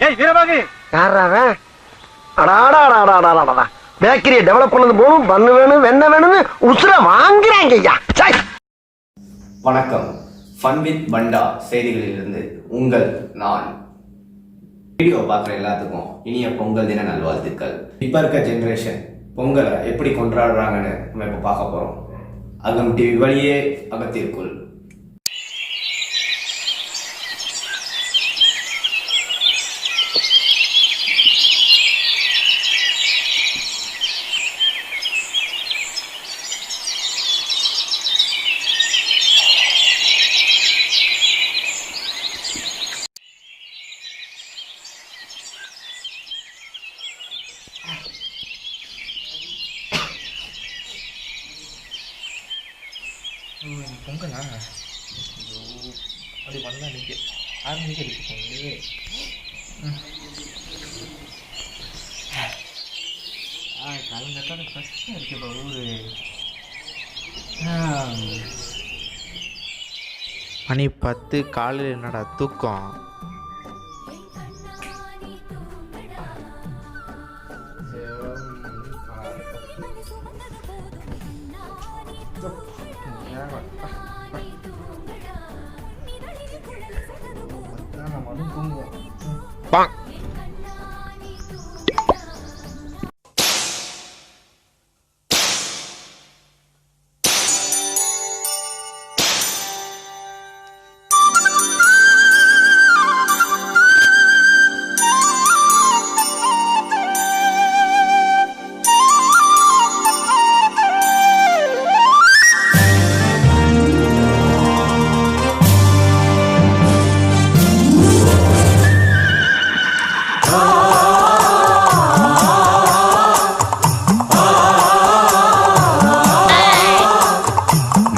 ஏய் வீரபாகு யாராவே அடாடாடாடாடாடா பேக்கரியை டெவலப் பண்ணது போகணும் பண்ணு வேணும் வெண்ணெய் வேணும்னு உசுர வாங்குறாங்க ஐயா. வணக்கம். ஃபன் வித் பண்டா செய்திகளிலிருந்து உங்கள் நான். வீடியோ பார்க்குற எல்லாத்துக்கும் இனிய பொங்கல் தின நல்வாழ்த்துக்கள். இப்போ இருக்க ஜென்ரேஷன் பொங்கலை எப்படி கொண்டாடுறாங்கன்னு நம்ம இப்போ பார்க்க போகிறோம். அகம் டிவி வழியே அகத்திற்குள். பொங்கலா அப்படி பண்ணலாம் இன்றைக்கி 6 மணிக்கு அடிச்சு பொங்கல். கலந்தாக்கா எனக்கு ஃபஸ்ட்டாக இருக்குப்பா ஊர். மணி 10 காலையில் என்னடா தூக்கம்.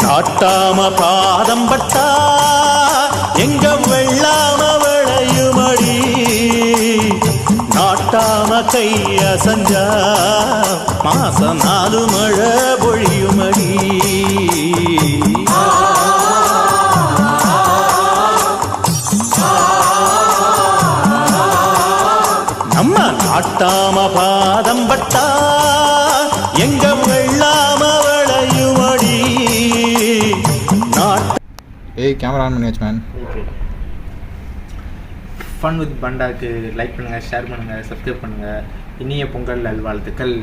நாட்டாம பாதம் பட்டா எங்க வெள்ளாம விளையுமடி, நாட்டாம கைய சஞ்சா மாசம் 4 மழை பொழியுமடி. நம்ம நாட்டாம பாதம் பட்டா எங்க வெள்ளாம விளையுமடி. ஏய் கேமரா ஆன் பண்ணியாச்சு மேன். ஃபன் வித் பண்டாக்கு லைக் பண்ணுங்கள், ஷேர் பண்ணுங்கள், சப்ஸ்கிரைப் பண்ணுங்கள். இனிய பொங்கல் நல்வாழ்த்துக்கள்.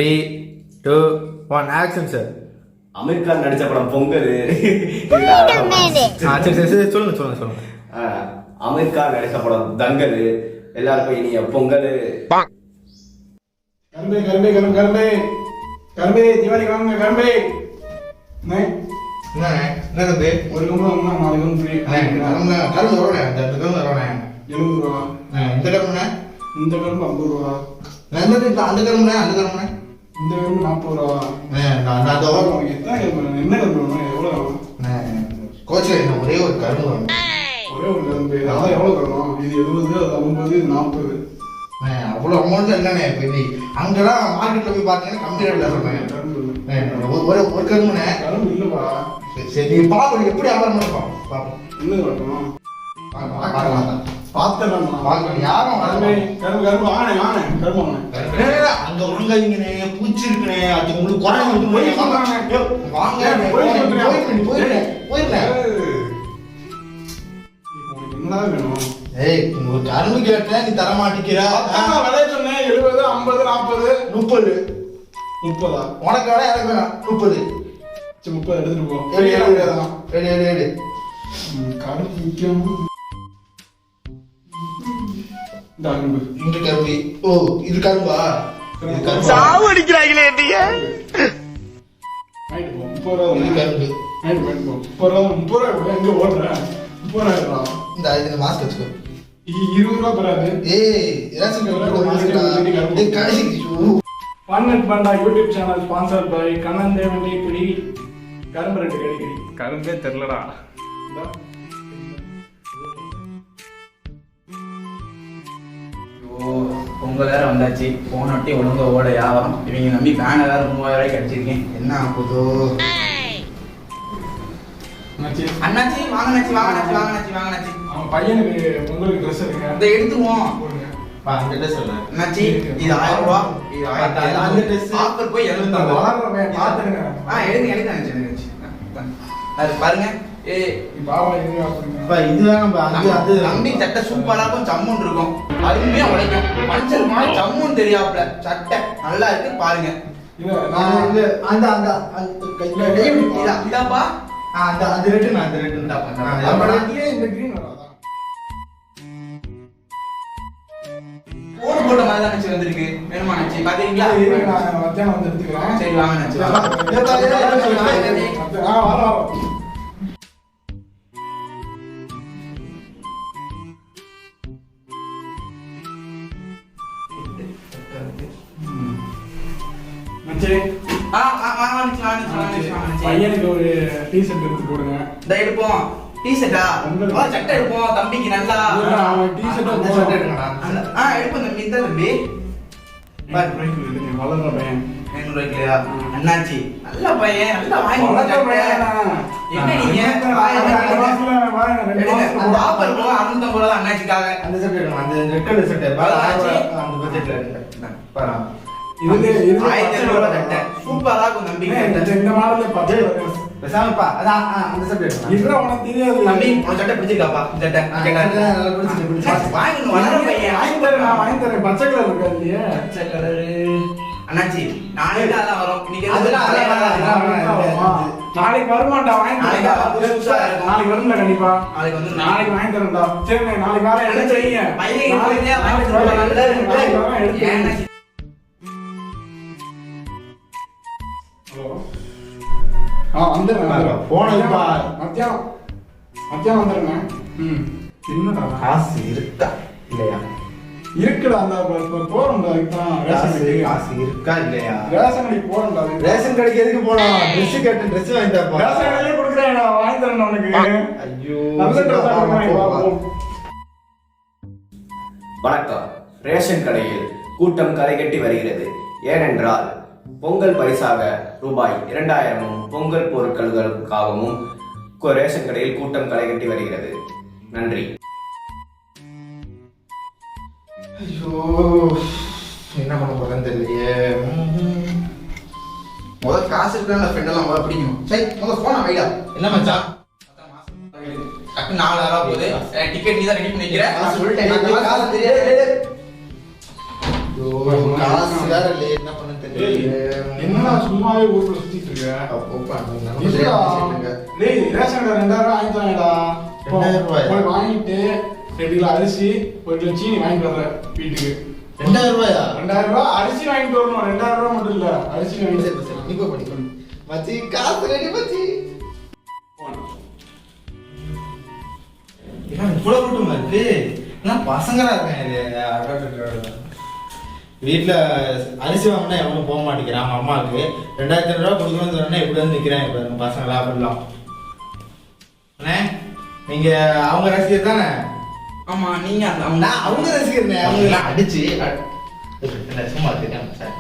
3, 2, 1 ஆக்ஷன் சார். அமீர் கான் நடிச்ச படம் பொங்கல். சரி சொல்லுங்க. அமீர் கான் நடிச்ச படம் தங்கல். எல்லாருக்கும் இனிய பொங்கல். கரும்பே தீபாவளி வாங்க கரும்பே. என்னது ஒரு கம்பம் 4 கம்பம் ஃப்ரீ. கரும்பு வரணும், இந்த கரும்பு வரணும். 70 ரூபா. இந்த கரும்புண்ணே, இந்த கரும்பு 50 ரூபா. அந்த கரும்புண்ணே, அந்த கரும்புண்ணே, இந்த கரும்பு 40 ரூபா. நான் எத்தனை கரும்பு என்ன கரும்பு வேணும்? எவ்வளோ கோச்சில் ஒரே ஒரு கரும்பு வேணும். ஒரே ஒரு கரும்பு. அதான் எவ்வளோ தரணும்? இது 70, அது 50, இது 40. அவ்வளோ அமௌண்ட் இல்லைண்ணே. இப்போ இது அங்கெல்லாம் மார்க்கெட்டில் போய் பார்த்தீங்கன்னா கம்மி ரேட்டில் சொல்கிறேன். ஒரு கரும்புண்ணே. கரும்பு இல்லைப்பா. சரி நீ பார்க்கணும் எப்படி வியாபாரம் பண்ணுவோம் பார்ப்போம். என்ன வரணும்? பார்க்கலாம் பார்த்துடலாமா? பார்க்கணும் யாரும் வரவே. கரும்பு வாங்கினேன் கரும்பு வாங்கினேன். அங்கே ஒழுங்காதீங்கண்ணே, பூச்சி இருக்குண்ணே, அது உங்களுக்கு குறைய வாங்க போயிருந்தேன். என்னதான் வேணும்? ஏய் உங்களுக்கு கரும்பு கேட்டேன், நீ தர மாட்டேங்கிற. விலை சொன்னேன் 70, 50, 40, 30. 30. உனக்கு வேணா எனக்கு வேணாம் 30. சரி 30 எடுத்துட்டு போ. எடு கரும்பு விற்கும். இந்த கரும்பு இந்த கரும்பு. ஓ இது கரும்பா? சாவு அடிக்கிறாங்களே நீங்க. 30 ரூபா. இது கரும்பு. 30 ரூபா எங்க ஓடுற? 30 ரூபா. இந்த மாஸ்க் வச்சுக்கோ. 20 ரூபா தராது. ஏய் ஏதாச்சும் கடைசி fun with Panda YouTube channel sponsored by Kannan தேவண்டி புடி கரும்பு ரெண்டு கடிக்கடி. கரும்பே தெரியலடா. ஓ பொங்கல் வேற வந்தாச்சு. போன வாட்டி ஒழுங்கா ஓட வியாபாரம். இவங்க நம்பி பேனை வேற 3000 ரூபாய்க்கு அடிச்சிருக்கேன். என்ன ஆகுதோ? அண்ணாச்சி வாங்கண்ணாச்சி வாங்கண்ணாச்சி வாங்கண்ணாச்சி வாங்கண்ணாச்சி. அவன் பையனுக்கு பொங்கலுக்கு ட்ரெஸ் எடுங்க. இதை எடுத்துவோம். அந்த ட்ரெஸ் சொல்ல அண்ணாச்சி இது 1000 ரூபா. இது 1000. அந்த ட்ரெஸ் ஆஃபர் போய் 750. வளர்றவன் பாத்துங்க. எடுங்க எடுங்க அண்ணாச்சி. அது பாருங்க. பாவா இது அப்படிங்க. இதுதான் நம்ம அது தம்பி சட்டை சூப்பரா இருக்கும், ஜம்முன் இருக்கும், அருமையா உழைக்கும். மஞ்சள் மாதிரி ஜம்முன் தெரியாப்ல சட்டை நல்லா இருக்கு பாருங்க. அந்த அந்த இதாப்பா அந்த அந்த ரேட்டு நான் அந்த ரேட்டு தான் பண்ணேன். இந்த கிரீன் வராதா? போடு போட்ட மாதிரி தான் நினைச்சு வந்திருக்கு. வேணுமா நினைச்சு பாத்தீங்களா? நான் மத்தியானம் வந்து எடுத்துக்கிறேன். சரி வாங்க நினைச்சு. வர பையனுக்கு ஒரு டீ-ஷர்ட் எடுத்து போடுங்க. இந்த எடுப்போம். டீ-ஷர்ட்டா? சட்டை எடுப்போம் தம்பிக்கு நல்லா. அவன் டீ-ஷர்ட் எடுக்கணும். எடுப்போம் தம்பி. இந்த தம்பி வளர்ற பையன் 500 ரூபாய்க்குலையா? அண்ணாச்சி நல்ல பையன், நல்லா வாங்கி என்ன நீங்க அந்த ஆஃபர் ரூபா 650 ரூபா அண்ணாச்சிக்காக. அந்த செட் எடுக்கணும். அந்த ரெட் கலர் செட் அந்த பட்ஜெட்ல இருக்கு. பாருங்க. இது 1200 ரூபாய் சட்டை சூப்பரா இருக்கும் தம்பி. இந்த மாடல்ல பச்சை பேசாமப்பா அதான் அந்த செட் எடுக்கணும். இதுல உனக்கு தெரியாது தம்பி உன் சட்டை பிடிச்சிருக்காப்பா? சட்டை நல்லா பிடிச்சிருக்கு. வாங்கணும். வளர பையன் வாங்கி தரேன். நான் வாங்கி தரேன். பச்சை கலர் இருக்கா இல்லையா? பச்சை கலரு அண்ணாச்சி நாளைக்கு அதான் வரும். இன்னைக்கு நாளைக்கு வருமாண்டா வாங்கி தரேன். நாளைக்கு வரும்ல கண்டிப்பா. நாளைக்கு வந்து நாளைக்கு வாங்கி தரேன்டா. சரி நாளைக்கு வேற என்ன செய்யுங்க? வந்துடுறேன். போனதுப்பா மத்தியானம் வந்துடுறேன். என்னடா காசு இருக்கா இல்லையா? இருக்குடா. அந்த போறோம்டா. காசு இருக்கா இல்லையா? ரேஷன் கடைக்கு போறோம்டா. ரேஷன் கடைக்கு எதுக்கு போனோம்? ட்ரெஸ் கேட்டு ட்ரெஸ் வாங்கி தரப்பா. ரேஷன் கடையிலே கொடுக்குறேன். வாங்கி தரேன் உனக்கு. ஐயோ நல்ல ட்ரெஸ் வணக்கம். ரேஷன் கடையில் கூட்டம் களைகட்டி வருகிறது. ஏனென்றால் பொங்கல் பரிசாக ரூபாய் 2000 பொங்கல் பொருட்களுக்காகவும் ரேஷன் கடையில் கூட்டம் களைகட்டி வருகிறது. நன்றி. ஐயோ என்ன பண்ண போறேன்னு தெரியலையே. முதல் காசு இருக்கிற ஃப்ரெண்ட் எல்லாம் முதல்ல பிடிக்கணும். சரி முதல்ல போனா வைடா. என்ன மச்சான்? 4000 ரூபா போகுது. டிக்கெட் நீ தான் ரெடி பண்ணி வைக்கிற. காசு தெரியாது. காசு வேற இல்லையே என்ன பண்ண தெரியல. என்னடா சும்மாவே ஊருக்குள்ள சுத்திட்டு இருக்க? டேய் ரேஷன் கடை 2000 ரூபாய் வாங்கி தரேன்டா. 2000 ரூபாய் வாங்கிட்டு 2 கிலோ அரிசி 1 கிலோ சீனி வாங்கிட்டு வர்றேன் வீட்டுக்கு. 2000 ரூபாயா? 2000 ரூபாய் அரிசி வாங்கிட்டு வரணும். 2000 ரூபாய் மட்டும் இல்ல, அரிசி வாங்கிட்டு. நீ போய் பண்ணி மச்சி காசு ரெடி மச்சி. என்ன இவ்வளவு கூட்டமா இருக்கு? எல்லாம் பசங்களா இருக்காங்க. வீட்டுல அரிசி வாங்கினா எவனும் போக மாட்டேங்கிறான். அவங்க அம்மாவுக்கு 2500 ரூபா கொடுக்கணும்னு சொன்னா எப்படி வந்து நிக்கிறேன் இப்ப பசங்களா அப்படிலாம். நீங்க அவங்க ரசிகர் தானே? ஆமா நீங்க அவங்க ரசிகர். அவங்க அடிச்சு சும்மா இருக்கேன் சார்.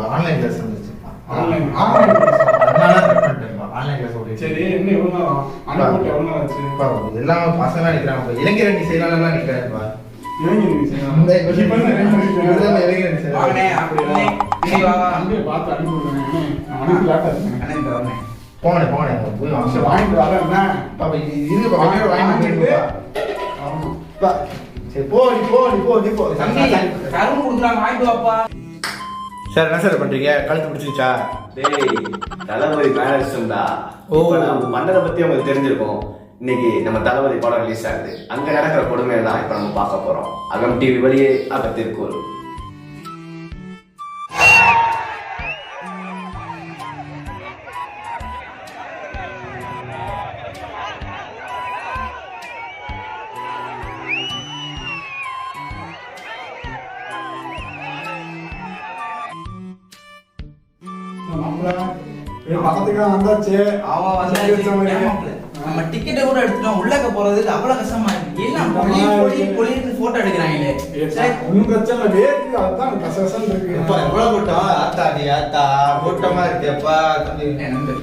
ஆன்லைன் கிளாஸ் வந்துச்சு. சரி என்ன எவ்வளவு நேரம் அனுப்பிட்டு எவ்வளவு நேரம் ஆச்சு? எல்லாம் பசங்க நிக்கிறாங்க. இளைஞர் அணி செய்யலாம் நிக்கிறாருப்பா. போனேன் போய் வாங்கிட்டு வரேன். சரி போ நீ போ நீ போ நீ போ. கரும்பு கொடுக்குறாங்க வாங்கிட்டு வாப்பா. சார் என்ன சார் பண்றீங்க? கழுத்து பிடிச்சிருச்சா? டேய் தளபதி மேனரிசம்டா. இப்போ நம்ம பண்ணதை பத்தி உங்களுக்கு தெரிஞ்சிருக்கும். இன்னைக்கு நம்ம தளபதி படம் ரிலீஸ் ஆகுது. அங்க நடக்கிற கொடுமையை தான் இப்ப நம்ம பார்க்க போறோம். அகம் டிவி வழியே அகத்திற்குள். பக்கத்துக்கு வந்தாச்சு. அவன் வந்து ஏமாப்ல. நம்ம டிக்கெட்டை கூட எடுத்துட்டோம், உள்ளக்க போறதுக்கு அவ்வளவு கஷ்டமா இருக்கு. எல்லாம் பொலின்னு போட்டோ எடுக்கிறாங்களே. சரி, ஒன்றும் பிரச்சனை இல்லை, வேர்க்கு அதுதான் கசகசன்னு இருக்கு. எப்பா எவ்வளவு கூட்டம், ஆத்தாடி ஆத்தா கூட்டமா இருக்கு எப்பா தம்பி. என் நம்பர்.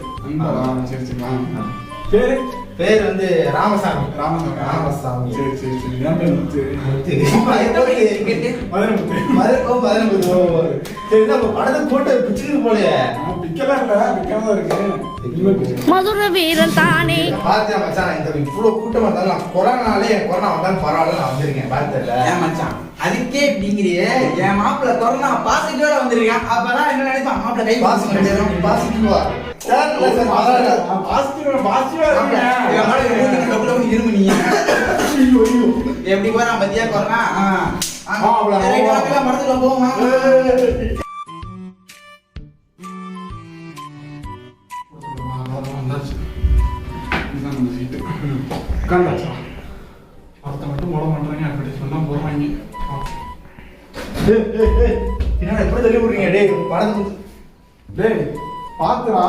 சரி சரி வாங்க. பேரு பேர் வந்து ராமசாமி. ராமசாமி. சரி சரி சரி. என் பேர் முத்து. டிக்கெட்டு மதுரமுத்து. சரி நம்ம படத்துக்கு போட்டு பிச்சுக்கு போலையே. பிக்கலாம் இல்ல, பிக்காம இருக்கு. மதுர வீரன் தானே. பாத்தியா மச்சான், இந்த இவ்வளவு கூட்டமா இருந்தாலும் நான் கொரோனாலே கொரோனா வந்தாலும் பரவாயில்ல நான் வந்திருக்கேன் பார்த்தல. ஏன் மச்சான் அதுக்கே இப்படிங்கிறியே? என் மாப்பிள்ள கொரோனா பாசிட்டிவோட வந்திருக்கான். அப்பதான் என்ன நினைப்பான், மாப்பிள்ள கை பாசிட்டிவ் பாசிட்டிவா சார் இல்ல சார் பரவாயில்ல. பாசிட்டிவா இருக்கு. இருமு நீ எப்படி போறான் பத்தியா கொரோனா? மடத்துல போவோமா? அடுத்த மட்டும் போட மாட்டாங்க, அப்படி சொன்னா போடுறாங்க. என்னடா எப்படி தள்ளி விடுறீங்க? டேய் படத்துக்கு டேய் பாத்துடா.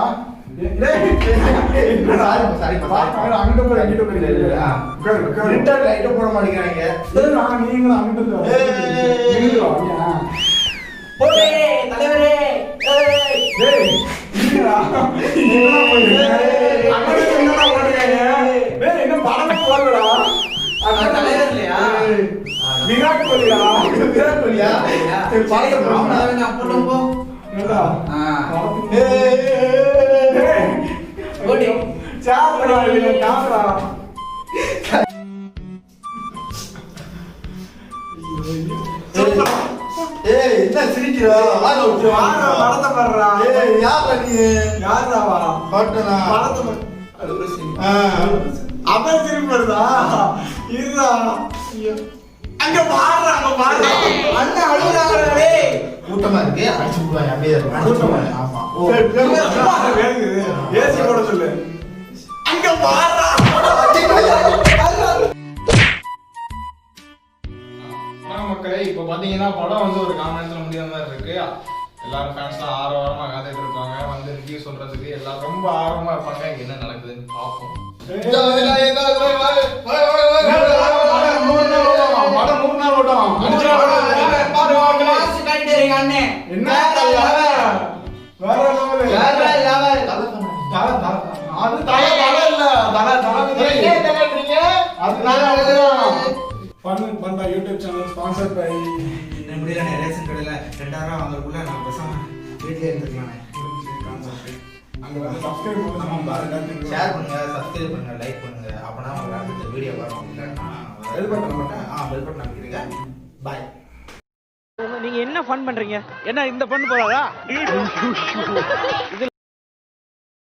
அங்கிட்ட போய் அங்கிட்ட போய் லைட்ட போட மாட்டேங்கிறாங்க. நீங்களும் அங்கிட்டு தலைவரே என்ன படமே போடலடா. தலைவர் இல்லையா? விராட் கோலியா? விராட் கோலியா? சரி படத்தை போடுங்க. அப்போ போ. என்னடா? ஓடி. சாப்பிடா இல்ல காசுடா. ஏய் என்ன சிரிக்கிறா? வாங்க விட்டு வாங்க. படத்தை பாடுறா. ஏய் யாரா நீ? யாருடா? பாட்டனா? படத்தை அவன் திரும்பி வருதா? இருடா. அங்க பாடுறா, அங்க பாடுறா. அண்ணன் அழுகுறாங்களே. கூட்டமா இருக்கு, அடிச்சு விடுவாங்க அப்படியே இருக்கும். கூட்டமா ஆமா. ஏசி போட சொல்லு. அங்க பாடுறா. மக்களே, இப்போ பாத்தீங்கன்னா படம் வந்து ஒரு காமெடியில முடியாத மாதிரி இருக்கு. எல்லாரும் ஃபேன்ஸ்லாம் ஆர்வமா காத்துட்டு இருப்பாங்க, வந்து ரிவ்யூ சொல்றதுக்கு எல்லாரும் ரொம்ப ஆர்வமா இருப்பாங்க. என்ன நடக்குதுன்னு பார்ப்போம். படம் 3 நாள் ஓட்டம். அண்ணன் என்ன வேற லெவல். அது தலை இல்ல, பண்டா யூடியூப் சேனல் ஸ்பான்சர்ட் பை. முடியல ரேஷன் கடையில 2000 வாங்குறதுக்குள்ள நான் பேசாம வீட்லயே இருந்துக்கலானே. அங்க வந்து சப்ஸ்கிரைப் பண்ணுங்க, ஷேர் பண்ணுங்க, சப்ஸ்கிரைப் பண்ணுங்க, லைக் பண்ணுங்க. அப்பனா உங்களுக்கு அடுத்த வீடியோ வரும். இல்லன்னா பெல் பட்டன் மட்டும் பெல் பட்டன் அமைக்கிறீங்க. பை. நீங்க என்ன ஃபன் பண்றீங்க? என்ன இந்த பண்ணு போறாரா?